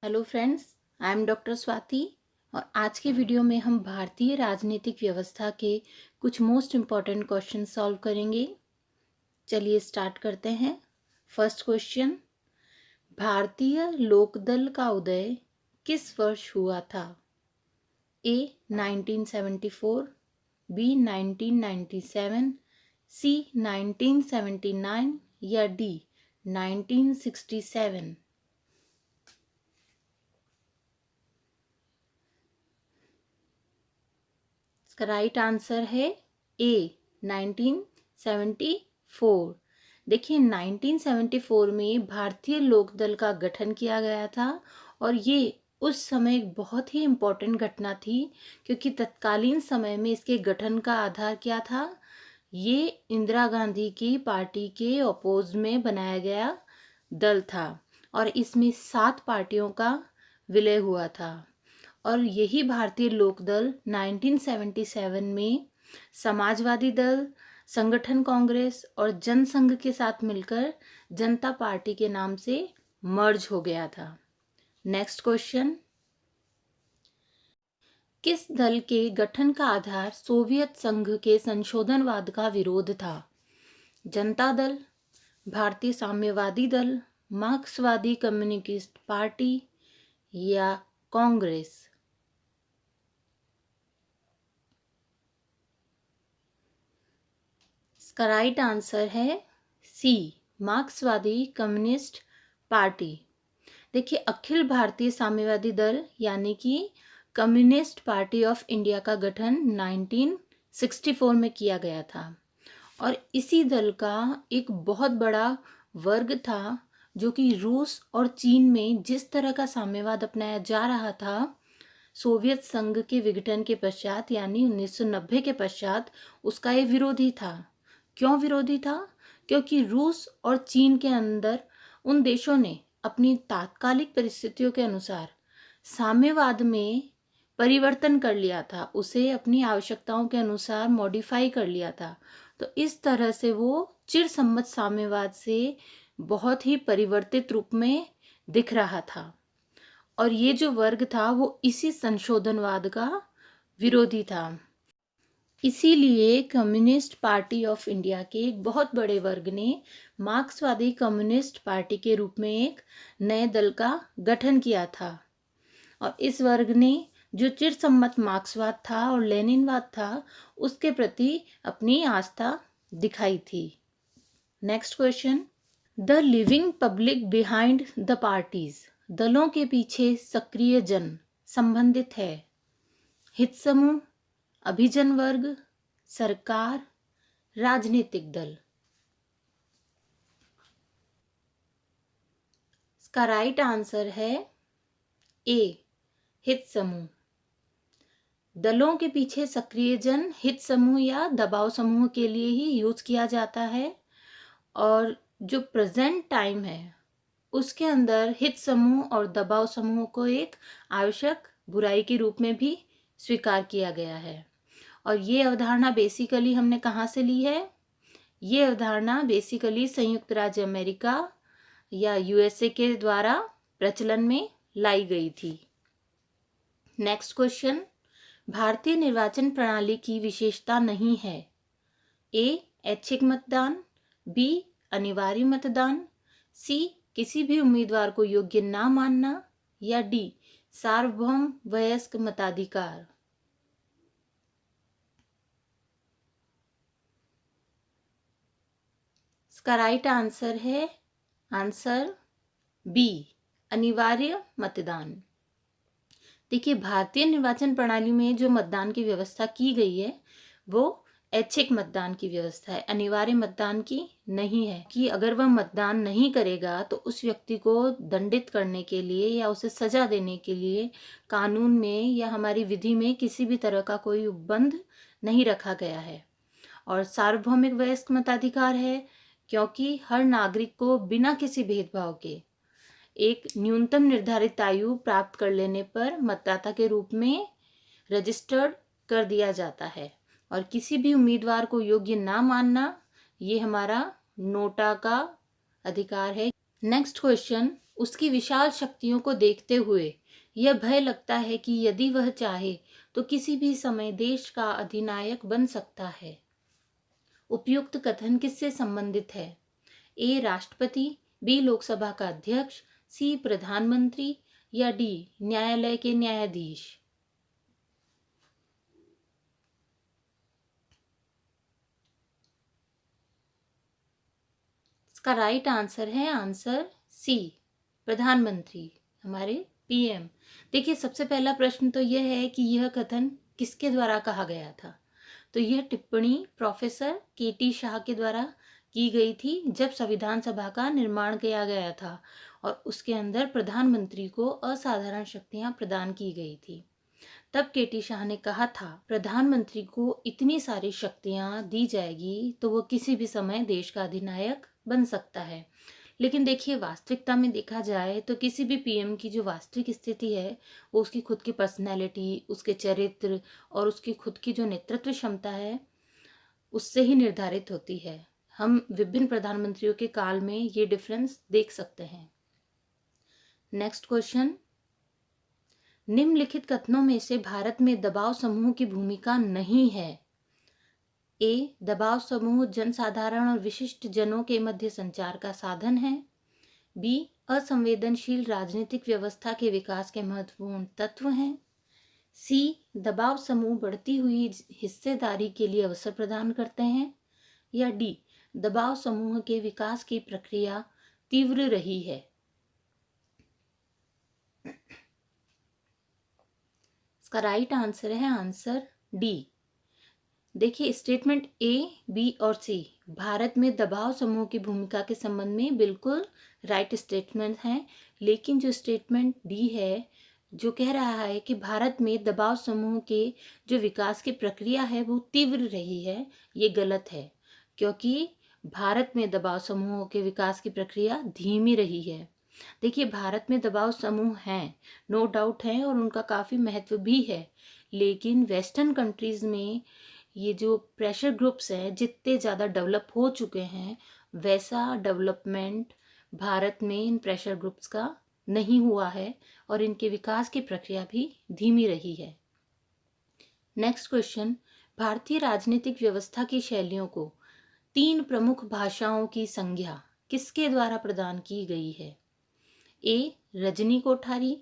Hello friends, I am doctor Swati और आज के वीडियो में हम भारतीय राजनीतिक व्यवस्था के कुछ मोस्ट इम्पॉर्टेंट क्वेश्चन सॉल्व करेंगे। चलिए स्टार्ट करते हैं। फर्स्ट क्वेश्चन, भारतीय लोकदल का उदय किस वर्ष हुआ था? ए 1974, बी 1997, सी 1979 या डी 1967? इसका राइट आंसर है ए 1974। देखिए 1974 में भारतीय लोकदल का गठन किया गया था और ये उस समय एक बहुत ही इम्पोर्टेंट घटना थी क्योंकि तत्कालीन समय में इसके गठन का आधार क्या था? ये इंदिरा गांधी की पार्टी के अपोज में बनाया गया दल था और इसमें 7 पार्टियों का विलय हुआ था और यही भारतीय लोकदल 1977 में समाजवादी दल, संगठन कांग्रेस और जनसंघ के साथ मिलकर जनता पार्टी के नाम से मर्ज हो गया था। नेक्स्ट क्वेश्चन, किस दल के गठन का आधार सोवियत संघ के संशोधनवाद का विरोध था? जनता दल, भारतीय साम्यवादी दल, मार्क्सवादी कम्युनिस्ट पार्टी या कांग्रेस? इसका राइट आंसर है सी, मार्क्सवादी कम्युनिस्ट पार्टी। देखिए अखिल भारतीय साम्यवादी दल यानी कि कम्युनिस्ट पार्टी ऑफ इंडिया का गठन 1964 में किया गया था और इसी दल का एक बहुत बड़ा वर्ग था जो कि रूस और चीन में जिस तरह का साम्यवाद अपनाया जा रहा था सोवियत संघ के विघटन के पश्चात यानी 1990 के पश्चात उसका ये विरोधी था। क्यों विरोधी था? क्योंकि रूस और चीन के अंदर उन देशों ने अपनी तात्कालिक परिस्थितियों के अनुसार साम्यवाद में परिवर्तन कर लिया था, उसे अपनी आवश्यकताओं के अनुसार मॉडिफाई कर लिया था। तो इस तरह से वो चिरसम्मत साम्यवाद से बहुत ही परिवर्तित रूप में दिख रहा था और ये जो वर्ग था वो इसी संशोधनवाद का विरोधी था। इसीलिए कम्युनिस्ट पार्टी ऑफ इंडिया के एक बहुत बड़े वर्ग ने मार्क्सवादी कम्युनिस्ट पार्टी के रूप में एक नए दल का गठन किया था और इस वर्ग ने जो चिरसम्मत मार्क्सवाद था और लेनिनवाद था उसके प्रति अपनी आस्था दिखाई थी। Next question, the living public behind the parties, दलों के पीछे सक्रिय जन संबंधित है? हित समूह, अभिजन वर्ग, सरकार, राजनीतिक दल? इसका राइट आंसर है ए, हित समूह। दलों के पीछे सक्रिय जन हित समूह या दबाव समूह के लिए ही यूज किया जाता है और जो प्रेजेंट टाइम है उसके अंदर हित समूह और दबाव समूह को एक आवश्यक बुराई के रूप में भी स्वीकार किया गया है और ये अवधारणा बेसिकली हमने कहाँ से ली है? ये अवधारणा बेसिकली संयुक्त राज्य अमेरिका या यूएसए के द्वारा प्रचलन में लाई गई थी। नेक्स्ट क्वेश्चन, भारतीय निर्वाचन प्रणाली की विशेषता नहीं है? ए, ऐच्छिक मतदान, बी, अनिवार्य मतदान, सी, किसी भी उम्मीदवार को योग्य ना मानना या डी, सार्वभौम वयस्क मताधिकार? इसका राइट आंसर है आंसर बी, अनिवार्य मतदान। देखिए भारतीय निर्वाचन प्रणाली में जो मतदान की व्यवस्था की गई है वो ऐच्छिक मतदान की व्यवस्था है, अनिवार्य मतदान की नहीं है कि अगर वह मतदान नहीं करेगा तो उस व्यक्ति को दंडित करने के लिए या उसे सजा देने के लिए कानून में या हमारी विधि में किसी भी तरह का कोई उपबंध नहीं रखा गया है। और सार्वभौमिक वयस्क मताधिकार है क्योंकि हर नागरिक को बिना किसी भेदभाव के एक न्यूनतम निर्धारित आयु प्राप्त कर लेने पर मतदाता के रूप में रजिस्टर्ड कर दिया जाता है और किसी भी उम्मीदवार को योग्य ना मानना ये हमारा नोटा का अधिकार है। नेक्स्ट क्वेश्चन, उसकी विशाल शक्तियों को देखते हुए यह भय लगता है कि यदि वह चाहे तो किसी भी समय देश का अधिनायक बन सकता है। उपयुक्त कथन किससे संबंधित है? ए राष्ट्रपति, बी लोकसभा का अध्यक्ष, सी प्रधानमंत्री या डी न्यायालय के न्यायाधीश। इसका राइट आंसर है आंसर सी, प्रधानमंत्री, हमारे पीएम। देखिए, सबसे पहला प्रश्न तो यह है कि यह कथन किसके द्वारा कहा गया था। तो यह टिप्पणी प्रोफेसर केटी शाह के द्वारा की गई थी जब संविधान सभा का निर्माण किया गया था और उसके अंदर प्रधानमंत्री को असाधारण शक्तियां प्रदान की गई थी। तब केटी शाह ने कहा था प्रधानमंत्री को इतनी सारी शक्तियां दी जाएगी तो वो किसी भी समय देश का अधिनायक बन सकता है। लेकिन देखिए, वास्तविकता में देखा जाए तो किसी भी पीएम की जो वास्तविक स्थिति है वो उसकी खुद की पर्सनैलिटी, उसके चरित्र और उसकी खुद की जो नेतृत्व क्षमता है उससे ही निर्धारित होती है। हम विभिन्न प्रधानमंत्रियों के काल में ये डिफरेंस देख सकते हैं। नेक्स्ट क्वेश्चन, निम्नलिखित कथनों में से भारत में दबाव समूह की भूमिका नहीं है। ए, दबाव समूह जनसाधारण और विशिष्ट जनों के मध्य संचार का साधन है। बी, असंवेदनशील राजनीतिक व्यवस्था के विकास के महत्वपूर्ण तत्व हैं। सी, दबाव समूह बढ़ती हुई हिस्सेदारी के लिए अवसर प्रदान करते हैं। या डी, दबाव समूह के विकास की प्रक्रिया तीव्र रही है। इसका राइट आंसर है आंसर डी। देखिए, स्टेटमेंट ए, बी और सी भारत में दबाव समूह की भूमिका के संबंध में बिल्कुल राइट स्टेटमेंट हैं, लेकिन जो स्टेटमेंट डी है जो कह रहा है कि भारत में दबाव समूह के जो विकास की प्रक्रिया है वो तीव्र रही है, ये गलत है, क्योंकि भारत में दबाव समूहों के विकास की प्रक्रिया धीमी रही है। देखिए, भारत में दबाव समूह हैं, नो डाउट हैं और उनका काफ़ी महत्व भी है, लेकिन वेस्टर्न कंट्रीज़ में ये जो प्रेशर ग्रुप्स हैं जितने ज़्यादा डेवलप हो चुके हैं वैसा डेवलपमेंट भारत में इन प्रेशर ग्रुप्स का नहीं हुआ है और इनके विकास की प्रक्रिया भी धीमी रही है। नेक्स्ट क्वेश्चन, भारतीय राजनीतिक व्यवस्था की शैलियों को 3 प्रमुख भाषाओं की संज्ञा किसके द्वारा प्रदान की गई है? A, Rajni Kothari,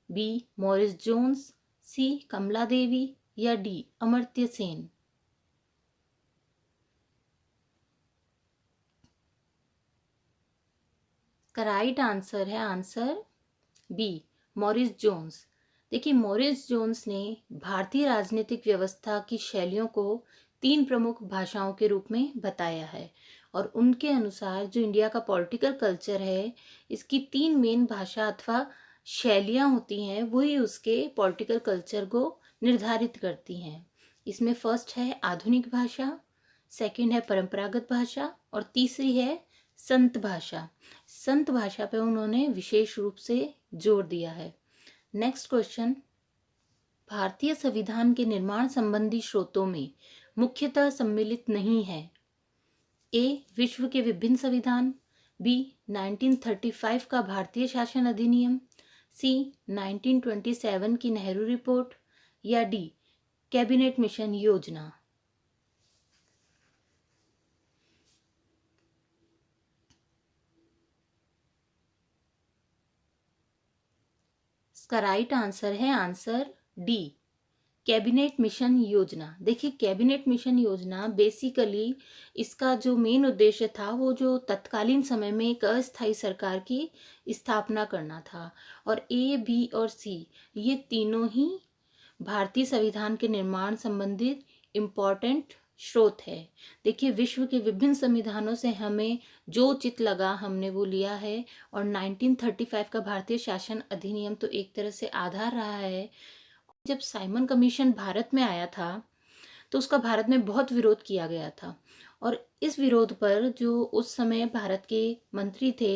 B, Morris Jones, C, Kamla Devi या डी, अमर्त्य सेन। का राइट आंसर है आंसर बी, मॉरिस जोन्स। देखिए, मॉरिस जोन्स ने भारतीय राजनीतिक व्यवस्था की शैलियों को 3 प्रमुख भाषाओं के रूप में बताया है और उनके अनुसार जो इंडिया का पॉलिटिकल कल्चर है इसकी 3 मेन भाषा अथवा शैलियाँ होती हैं वही उसके पॉलिटिकल कल्चर को निर्धारित करती हैं। इसमें फर्स्ट है आधुनिक भाषा, सेकंड है परंपरागत भाषा और तीसरी है संत भाषा। संत भाषा पे उन्होंने विशेष रूप से जोर दिया है। नेक्स्ट क्वेश्चन, भारतीय संविधान के निर्माण संबंधी स्रोतों में मुख्यतः सम्मिलित नहीं है। ए, विश्व के विभिन्न संविधान, बी, 1935 का भारतीय शासन अधिनियम, सी, 1927 की नेहरू रिपोर्ट या डी, कैबिनेट मिशन योजना। इसका राइट आंसर है आंसर डी, कैबिनेट मिशन योजना। देखिए, कैबिनेट मिशन योजना बेसिकली इसका जो मेन उद्देश्य था वो जो तत्कालीन समय में एक अस्थायी सरकार की स्थापना करना था और ए, बी और सी ये तीनों ही भारतीय संविधान के निर्माण संबंधित इम्पॉर्टेंट स्रोत है। देखिए, विश्व के विभिन्न संविधानों से हमें जो उचित लगा हमने वो लिया है और 1935 का भारतीय शासन अधिनियम तो एक तरह से आधार रहा है। जब साइमन कमीशन भारत में आया था तो उसका भारत में बहुत विरोध किया गया था और इस विरोध पर जो उस समय भारत के मंत्री थे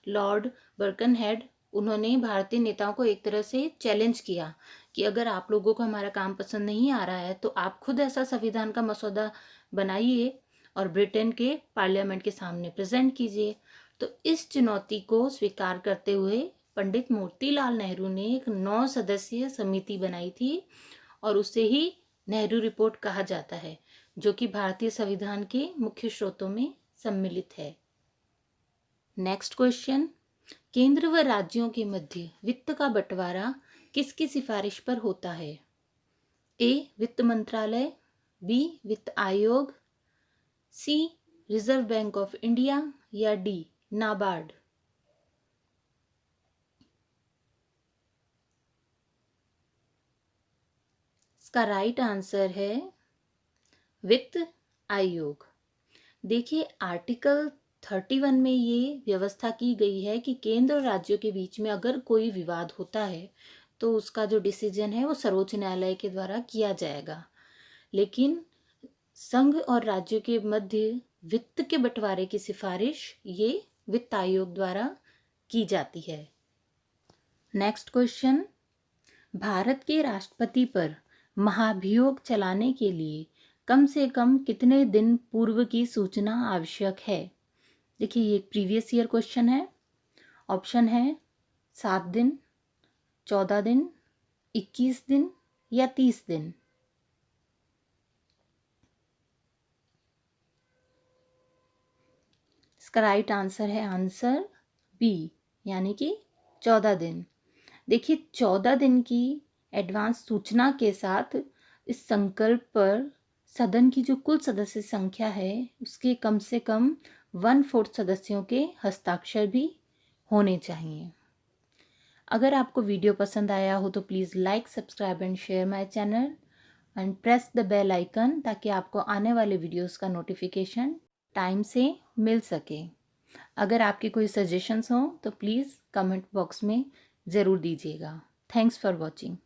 लॉर्ड बर्कनहेड, उन्होंने भारतीय नेताओं को एक तरह से चैलेंज किया कि अगर आप लोगों को हमारा काम पसंद नहीं आ रहा है तो आप खुद ऐसा संविधान का मसौदा बनाइए और ब्रिटेन के पार्लियामेंट के सामने प्रेजेंट कीजिए। तो इस चुनौती को स्वीकार करते हुए पंडित मोतीलाल नेहरू ने एक 9 सदस्यीय समिति बनाई थी और उसे ही नेहरू रिपोर्ट कहा जाता है, जो कि भारतीय संविधान के मुख्य स्रोतों में सम्मिलित है। नेक्स्ट क्वेश्चन, केंद्र व राज्यों के मध्य वित्त का बंटवारा किसकी सिफारिश पर होता है? ए वित्त मंत्रालय, बी वित्त आयोग, सी रिजर्व बैंक ऑफ इंडिया या डी नाबार्ड। इसका राइट आंसर है वित्त आयोग। देखिए आर्टिकल 31 में ये व्यवस्था की गई है कि केंद्र और राज्यों के बीच में अगर कोई विवाद होता है तो उसका जो डिसीजन है वो सर्वोच्च न्यायालय के द्वारा किया जाएगा, लेकिन संघ और राज्यों के मध्य वित्त के बंटवारे की सिफारिश ये वित्त आयोग द्वारा की जाती है। नेक्स्ट क्वेश्चन, भारत के राष्ट्रपति पर महाभियोग चलाने के लिए कम से कम कितने दिन पूर्व की सूचना आवश्यक है? देखिए ये एक प्रीवियस ईयर क्वेश्चन है। ऑप्शन है 7 दिन, 14 दिन, 21 दिन या 30 दिन। इसका राइट आंसर है आंसर बी, यानी कि 14 दिन। देखिए 14 दिन की एडवांस सूचना के साथ इस संकल्प पर सदन की जो कुल सदस्य संख्या है उसके कम से कम 1/4 सदस्यों के हस्ताक्षर भी होने चाहिए। अगर आपको वीडियो पसंद आया हो तो please like, subscribe and share my channel and press the bell icon, ताकि आपको आने वाले वीडियोस का नोटिफिकेशन टाइम से मिल सके। अगर आपके कोई सजेशंस हों तो प्लीज़ कमेंट बॉक्स में ज़रूर दीजिएगा। Thanks for watching.